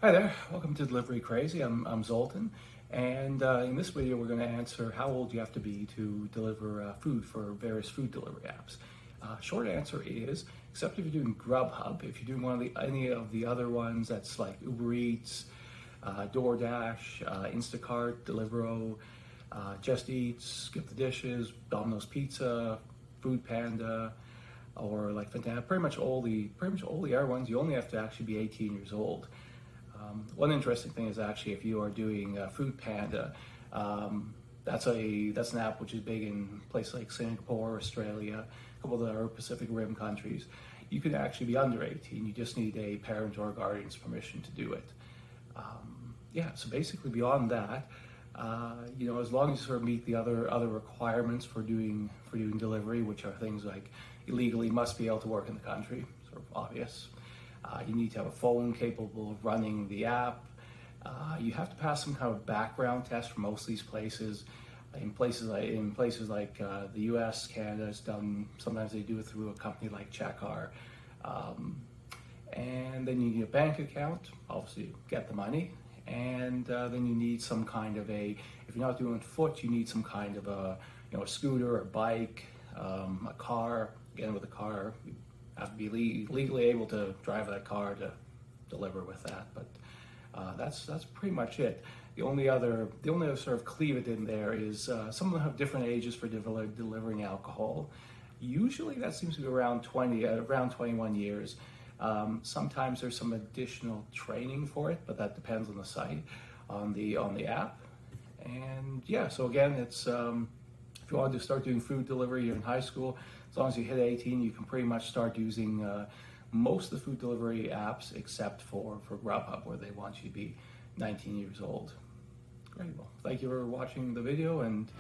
Hi there, welcome to Delivery Crazy. I'm Zoltan, and in this video we're going to answer how old you have to be to deliver food for various food delivery apps. Short answer is, except if you're doing GrubHub, if you're doing any of the other ones, that's like Uber Eats, DoorDash, Instacart, Deliveroo, Just Eat, Skip the Dishes, Dominos Pizza, FoodPanda, or like Fantuan, pretty much all the other ones, you only have to actually be 18 years old. One interesting thing is actually if you are doing FoodPanda, that's an app which is big in places like Singapore, Australia, a couple of the other Pacific Rim countries. You can actually be under 18. You just need a parent or guardian's permission to do it. So basically beyond that, as long as you sort of meet the other requirements for doing delivery, which are things like you legally must be able to work in the country, sort of obvious. You need to have a phone capable of running the app. You have to pass some kind of background test for most of these places. In places like the U.S., Canada, it's done. Sometimes they do it through a company like Checkar. And then you need a bank account. Obviously, get the money. And then you need some kind of if you're not doing it foot, you need some kind of a scooter or bike, a car. Again, with a car, you have to be legally able to drive that car to deliver with that. But that's pretty much it. The only other sort of cleave it in there is some of them have different ages for delivering alcohol. Usually that seems to be around 21 years. Sometimes there's some additional training for it, but that depends on the site, on the app. And so again, it's if you want to start doing food delivery, you're in high school, as long as you hit 18, you can pretty much start using most of the food delivery apps except for GrubHub, where they want you to be 19 years old. Great, well, thank you for watching the video, and